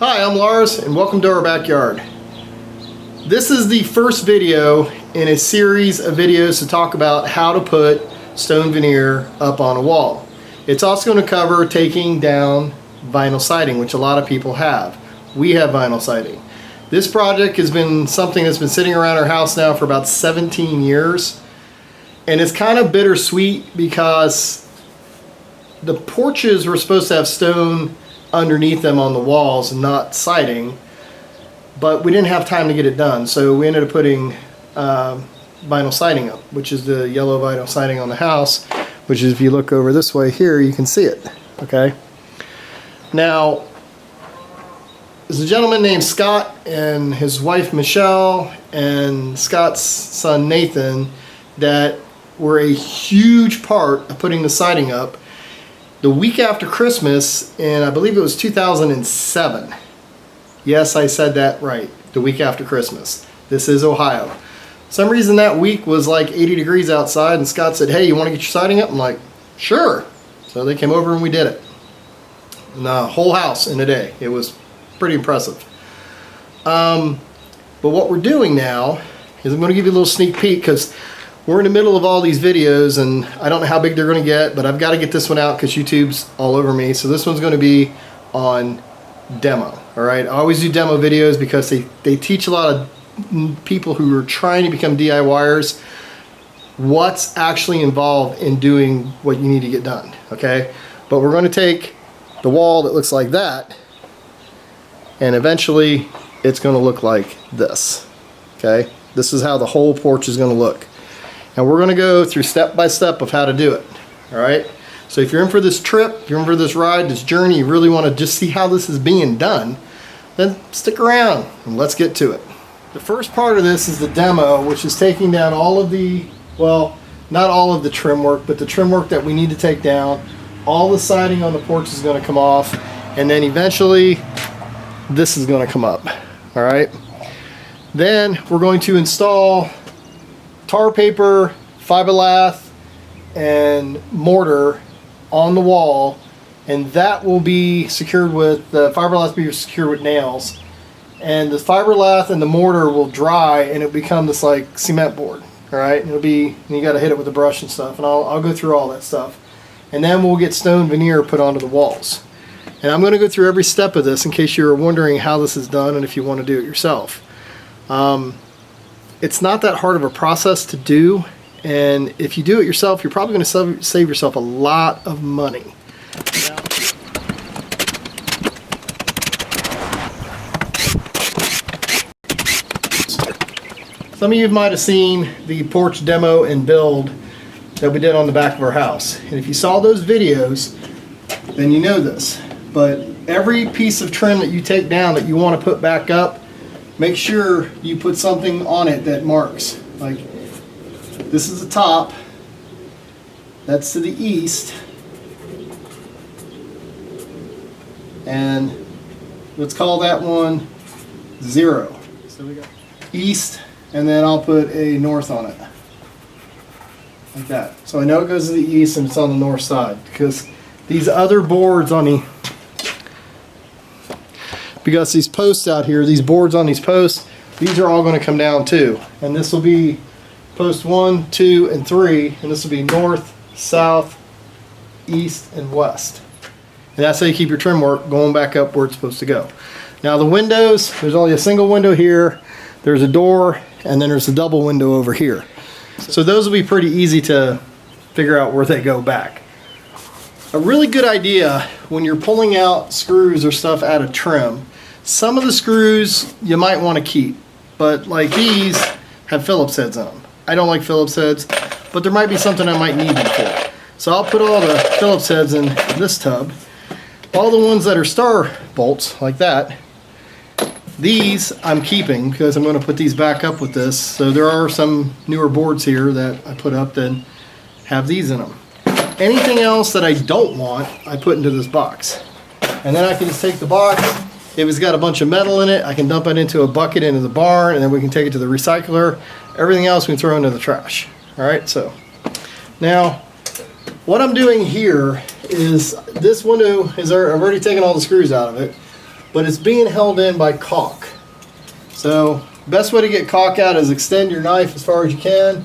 Hi, I'm Lars and welcome to our backyard. This is the first video in a series of videos to talk about how to put stone veneer up on a wall. It's also going to cover taking down vinyl siding, which a lot of people have. We have vinyl siding. This project has been something that's been sitting around our house now for about 17 years. And it's kind of bittersweet because the porches were supposed to have stone underneath them on the walls and not siding, but we didn't have time to get it done, so we ended up putting vinyl siding up, which is the yellow vinyl siding on the house, which is, if you look over this way here, you can see it. Okay, now there's a gentleman named Scott and his wife Michelle and Scott's son Nathan that were a huge part of putting the siding up the week after Christmas, and I believe it was 2007. Yes, I said that right. The week after Christmas. This is Ohio. For some reason that week was like 80 degrees outside, and Scott said, "Hey, you want to get your siding up?" I'm like, "Sure." So they came over and we did it. And the whole house in a day. It was pretty impressive. But what we're doing now is I'm going to give you a little sneak peek, because we're in the middle of all these videos and I don't know how big they're going to get, but I've got to get this one out because YouTube's all over me. So this one's going to be on demo. Alright, I always do demo videos because they teach a lot of people who are trying to become DIYers what's actually involved in doing what you need to get done. Okay, but we're going to take the wall that looks like that and eventually it's going to look like this. Okay, this is how the whole porch is going to look. And we're going to go through step by step of how to do it. Alright, so if you're in for this trip, if you're in for this ride, this journey, you really want to just see how this is being done, then stick around and let's get to it. The first part of this is the demo, which is taking down all of the, well, not all of the trim work, but the trim work that we need to take down. All the siding on the porch is going to come off, and then eventually this is going to come up. Alright, then we're going to install tar paper, fiberglass, and mortar on the wall, and that will be secured with the fiberglass, be secured with nails, and the fiberglass and the mortar will dry and it'll become this like cement board. All right, it'll be, and you got to hit it with a brush and stuff, and I'll go through all that stuff, and then we'll get stone veneer put onto the walls. And I'm going to go through every step of this in case you're wondering how this is done and if you want to do it yourself. It's not that hard of a process to do, and if you do it yourself, you're probably going to save yourself a lot of money. Some of you might have seen the porch demo and build that we did on the back of our house, and if you saw those videos, then you know this. But every piece of trim that you take down that you want to put back up, make sure you put something on it that marks. Like, this is the top, that's to the east, and let's call that one 0. So we got east, and then I'll put a north on it, like that. So I know it goes to the east and it's on the north side, because these other boards on the, because these posts out here, these boards on these posts, these are all going to come down too. And this will be post 1, 2, and 3, and this will be north, south, east, and west. And that's how you keep your trim work going back up where it's supposed to go. Now the windows, there's only a single window here, there's a door, and then there's a double window over here. So those will be pretty easy to figure out where they go back. A really good idea when you're pulling out screws or stuff out of trim, some of the screws you might want to keep, but like these have Phillips heads on them. I don't like Phillips heads, but there might be something I might need them for. So I'll put all the Phillips heads in this tub. All the ones that are star bolts, like that, these I'm keeping because I'm going to put these back up with this. So there are some newer boards here that I put up that have these in them. Anything else that I don't want, I put into this box. And then I can just take the box. If it's got a bunch of metal in it, I can dump it into a bucket into the barn, and then we can take it to the recycler. Everything else we can throw into the trash. All right, so now what I'm doing here is this window is, I've already taken all the screws out of it. but it's being held in by caulk. So best way to get caulk out is extend your knife as far as you can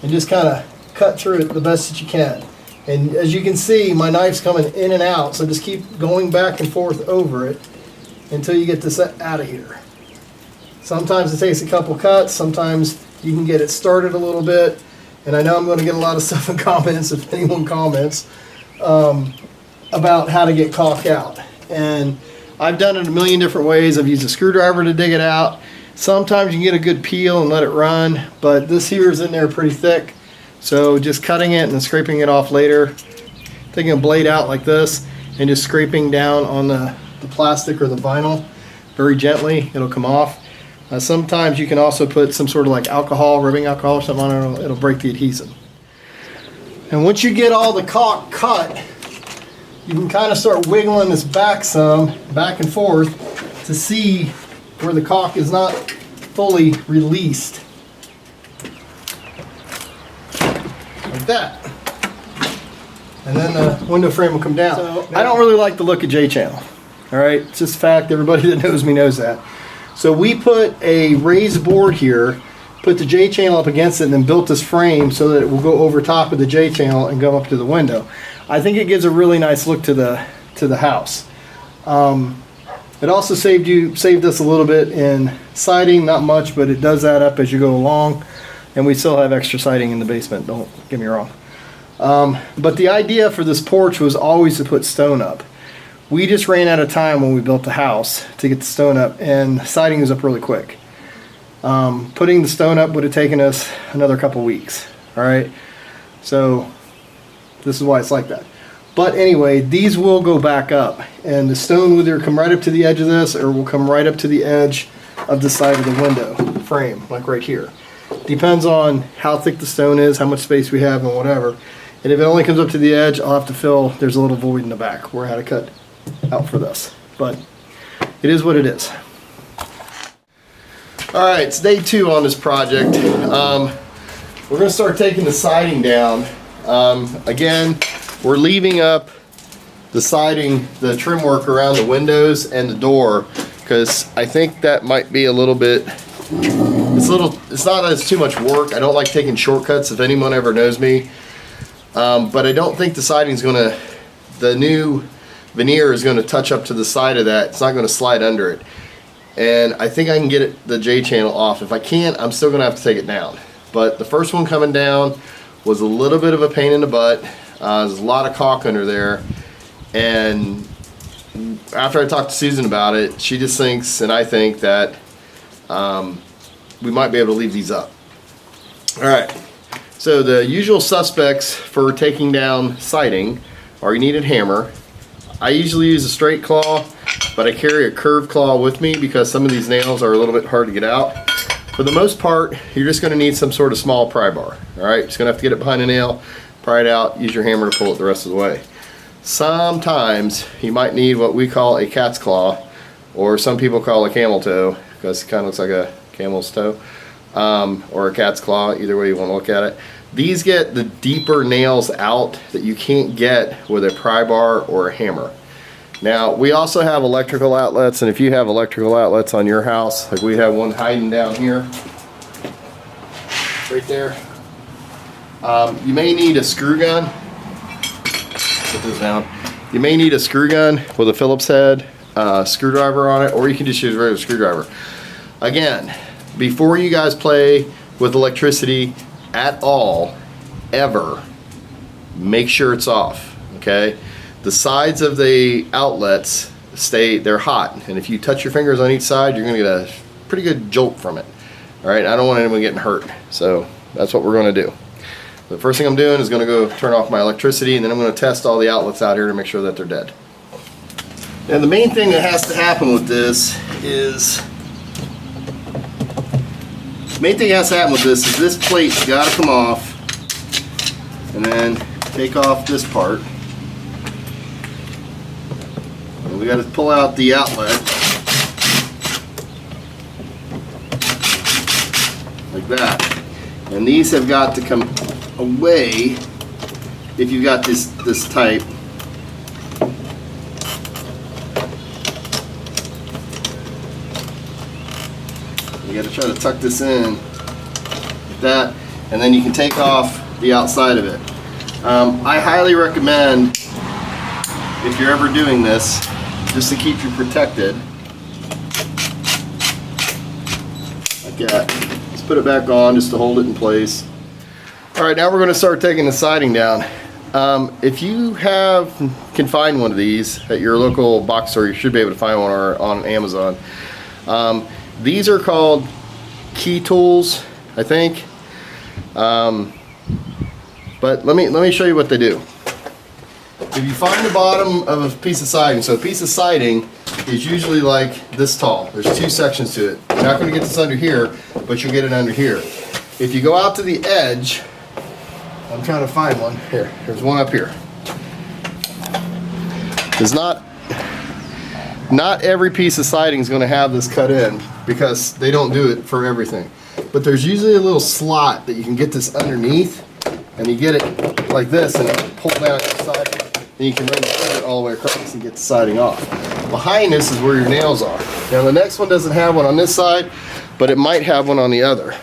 and just kind of cut through it the best that you can. And as you can see, my knife's coming in and out, so just keep going back and forth over it until you get this out of here. Sometimes it takes a couple cuts, sometimes you can get it started a little bit, and I know I'm going to get a lot of stuff in comments if anyone comments about how to get caulk out. And I've done it a million different ways. I've used a screwdriver to dig it out. Sometimes you can get a good peel and let it run, but this here is in there pretty thick. So just cutting it and then scraping it off later, taking a blade out like this and just scraping down on the plastic or the vinyl very gently, it'll come off. Sometimes you can also put some sort of like alcohol, rubbing alcohol or something on it, it'll break the adhesive. And once you get all the caulk cut, you can kind of start wiggling this back and forth to see where the caulk is not fully released. Like that. And then the window frame will come down. So, I don't really like the look of J-channel. Alright, it's just a fact, everybody that knows me knows that. So we put a raised board here, put the J-channel up against it, and then built this frame so that it will go over top of the J-channel and go up to the window. I think it gives a really nice look to the house. It also saved us a little bit in siding, not much, but it does add up as you go along. And we still have extra siding in the basement, don't get me wrong. But the idea for this porch was always to put stone up. We just ran out of time when we built the house to get the stone up, and siding is up really quick. Putting the stone up would have taken us another couple weeks. Alright, so this is why it's like that. But anyway, these will go back up, and the stone will either come right up to the edge of this or will come right up to the edge of the side of the window frame, like right here. Depends on how thick the stone is, how much space we have, and whatever. And if it only comes up to the edge, I'll have to fill, there's a little void in the back where I had to cut out for this. But it is what it is. Alright, it's day 2 on this project. We're going to start taking the siding down. Again, we're leaving up the siding, the trim work around the windows and the door, because I think that might be a little bit, it's not as too much work. I don't like taking shortcuts if anyone ever knows me. But I don't think the siding's gonna, the new veneer is gonna touch up to the side of that. It's not gonna slide under it. And I think I can get the J-channel off. If I can't, I'm still gonna have to take it down. But the first one coming down was a little bit of a pain in the butt. There's a lot of caulk under there. And after I talked to Susan about it, she just thinks, and I think, that we might be able to leave these up. Alright, so the usual suspects for taking down siding are you need a hammer. I usually use a straight claw, but I carry a curved claw with me because some of these nails are a little bit hard to get out. For the most part, you're just going to need some sort of small pry bar. Alright, just going to have to get it behind a nail, pry it out, use your hammer to pull it the rest of the way. Sometimes you might need what we call a cat's claw, or some people call a camel toe, because it kind of looks like a camel's toe, or a cat's claw, either way you want to look at it. These get the deeper nails out that you can't get with a pry bar or a hammer. Now, we also have electrical outlets, and if you have electrical outlets on your house, like we have one hiding down here, right there, you may need a screw gun. Put this down. You may need a screw gun with a Phillips head screwdriver on it, or you can just use a regular screwdriver. Again, before you guys play with electricity at all, ever, make sure it's off, okay? The sides of the outlets they're hot, and if you touch your fingers on each side, you're gonna get a pretty good jolt from it. All right, I don't want anyone getting hurt, so that's what we're gonna do. The first thing I'm doing is gonna go turn off my electricity, and then I'm gonna test all the outlets out here to make sure that they're dead. Now the main thing that has to happen with this is, this plate's gotta come off, and then take off this part. And we gotta pull out the outlet, like that. And these have got to come away if you've got this type. You got to try to tuck this in like that, and then you can take off the outside of it. I highly recommend, if you're ever doing this, just to keep you protected, like that. Let's put it back on just to hold it in place. Alright, now we're going to start taking the siding down. If you can find one of these at your local box store, you should be able to find one on Amazon. These are called key tools, I think. But let me show you what they do. If you find the bottom of a piece of siding, so a piece of siding is usually like this tall. There's two sections to it. You're not going to get this under here, but you'll get it under here. If you go out to the edge, I'm trying to find one. Here's one up here. There's not every piece of siding is going to have this cut in, because they don't do it for everything. But there's usually a little slot that you can get this underneath, and you get it like this and pull down the side, and you can then put it all the way across and get the siding off. Behind this is where your nails are. Now the next one doesn't have one on this side, but it might have one on the other.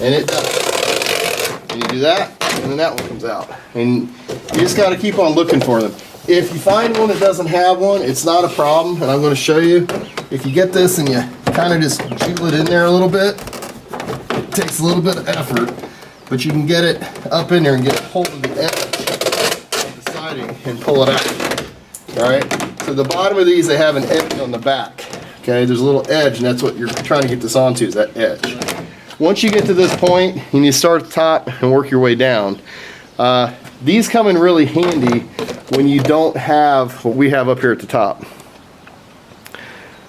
And it does. And you do that, and then that one comes out. And you just got to keep on looking for them. If you find one that doesn't have one, it's not a problem, and I'm going to show you. If you get this and you kind of just jiggle it in there a little bit, it takes a little bit of effort, but you can get it up in there and get a hold of the edge of the siding and pull it out. Alright, so the bottom of these, they have an edge on the back. Okay, there's a little edge, and that's what you're trying to get this onto, is that edge. Once you get to this point, you need to start at the top and work your way down. These come in really handy when you don't have what we have up here at the top.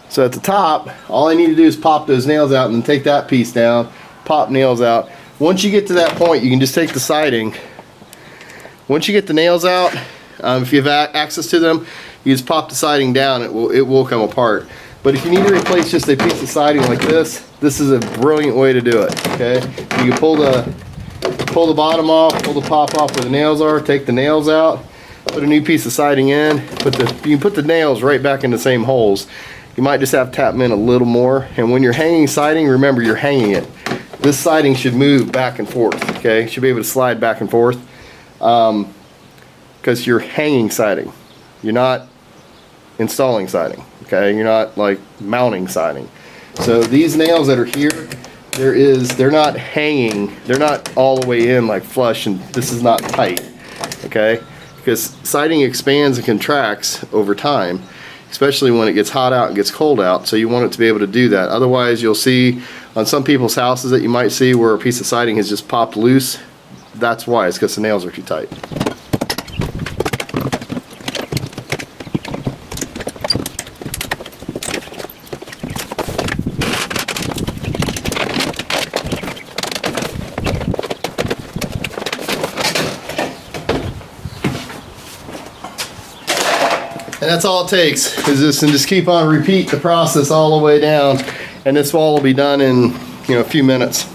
So at the top, all I need to do is pop those nails out and then take that piece down, pop nails out. Once you get to that point, you can just take the siding. Once you get the nails out, if you have access to them, you just pop the siding down, it will come apart. But if you need to replace just a piece of siding like this is a brilliant way to do it. Okay, you can pull the bottom off, pull the pop off where the nails are, take the nails out, put a new piece of siding in, you can put the nails right back in the same holes. You might just have to tap them in a little more. And when you're hanging siding, remember you're hanging it. This siding should move back and forth. Okay, should be able to slide back and forth, because you're hanging siding. You're not installing siding. Okay, you're not like mounting siding. So these nails that are here, they're not hanging, they're not all the way in like flush, and this is not tight. Okay, because siding expands and contracts over time, especially when it gets hot out and gets cold out, so you want it to be able to do that. Otherwise, you'll see on some people's houses that you might see where a piece of siding has just popped loose. That's why, it's because the nails are too tight. And that's all it takes, is this, and just keep on repeat the process all the way down, and this wall will be done in a few minutes.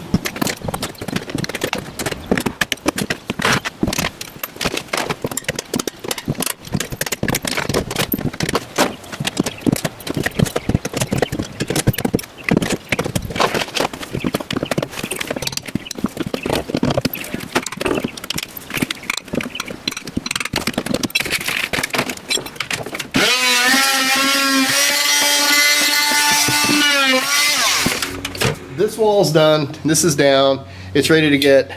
This wall's done, this is down, it's ready to get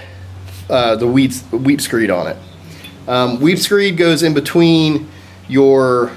the weep screed on it. Weep screed goes in between your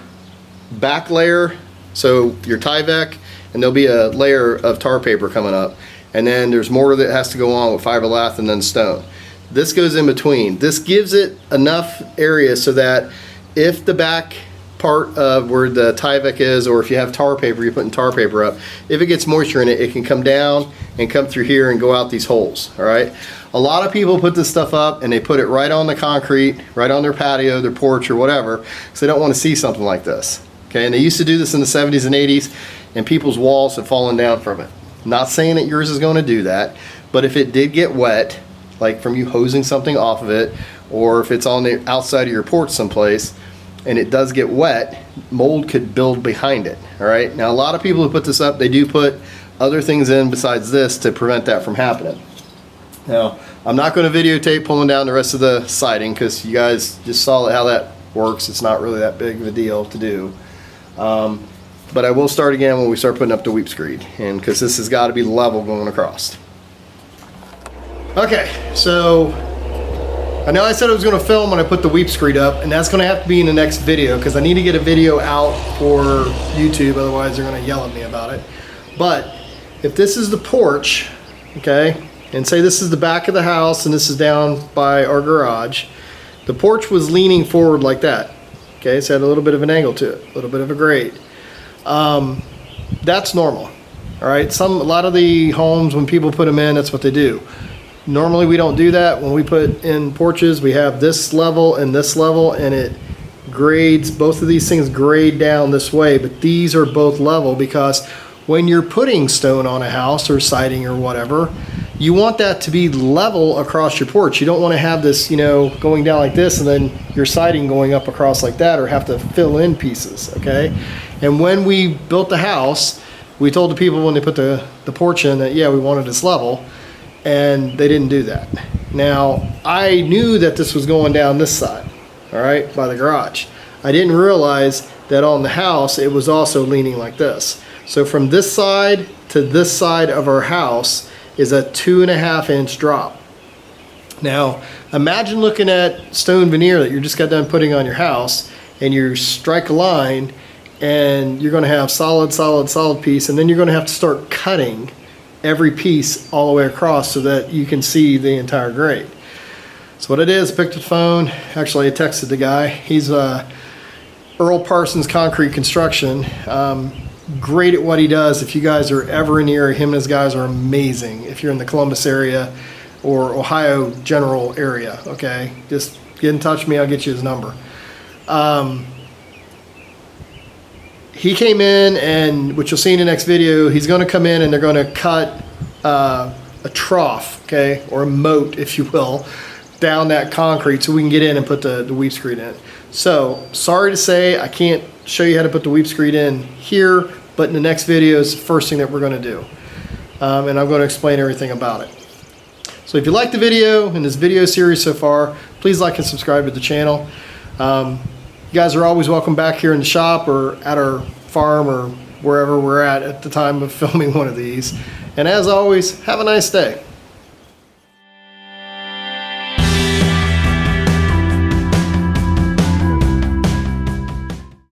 back layer, so your Tyvek, and there'll be a layer of tar paper coming up, and then there's more that has to go on with fiberglass and then stone. This goes in between. This gives it enough area so that if the back part of where the Tyvek is, or if you have tar paper, you're putting tar paper up, if it gets moisture in it, it can come down and come through here and go out these holes. All right, a lot of people put this stuff up and they put it right on the concrete, right on their patio, their porch, or whatever, because they don't want to see something like this. Okay, and they used to do this in the 70s and 80s, and people's walls have fallen down from it. Not saying that yours is going to do that, but if it did get wet, like from you hosing something off of it, or if it's on the outside of your porch someplace and it does get wet, mold could build behind it. All right, now a lot of people who put this up, they do put other things in besides this to prevent that from happening. Now, I'm not going to videotape pulling down the rest of the siding because you guys just saw how that works. It's not really that big of a deal to do. But I will start again when we start putting up the weep screed, and because this has got to be level going across. Okay, so I know I said I was going to film when I put the weep screed up, and that's going to have to be in the next video because I need to get a video out for YouTube, otherwise they're going to yell at me about it. But if this is the porch, okay, and say this is the back of the house and this is down by our garage, the porch was leaning forward like that. Okay, so it had a little bit of an angle to it, a little bit of a grade. That's normal. All right, a lot of the homes, when people put them in, that's what they do. Normally we don't do that. When we put in porches, we have this level and it grades, both of these things grade down this way, but these are both level because when you're putting stone on a house or siding or whatever, you want that to be level across your porch. You don't want to have this, you know, going down like this and then your siding going up across like that, or have to fill in pieces, okay? And when we built the house, we told the people when they put the porch in that, yeah, we wanted this level, and they didn't do that. Now, I knew that this was going down this side, all right, by the garage. I didn't realize that on the house, it was also leaning like this. So from this side to this side of our house is a 2.5 inch drop. Now, imagine looking at StoneVeneer that you just got done putting on your house, and you strike a line, and you're gonna have solid piece, and then you're gonna have to start cutting every piece all the way across so that you can see the entire grade. So what it is, I picked the phone, actually I texted the guy. He's Earl Parsons Concrete Construction. Great at what he does. If you guys are ever in the area, him and his guys are amazing. If you're in the Columbus area or Ohio general area, okay, just get in touch with me, I'll get you his number. He came in, and what you'll see in the next video, he's going to come in and they're going to cut a trough, okay, or a moat, if you will, down that concrete so we can get in and put the weep screed in. So, sorry to say, I can't show you how to put the weep screed in here, but in the next video is the first thing that we're going to do. And I'm going to explain everything about it. So if you like the video and this video series so far, please like and subscribe to the channel. You guys are always welcome back here in the shop or at our farm or wherever we're at the time of filming one of these. And as always, have a nice day.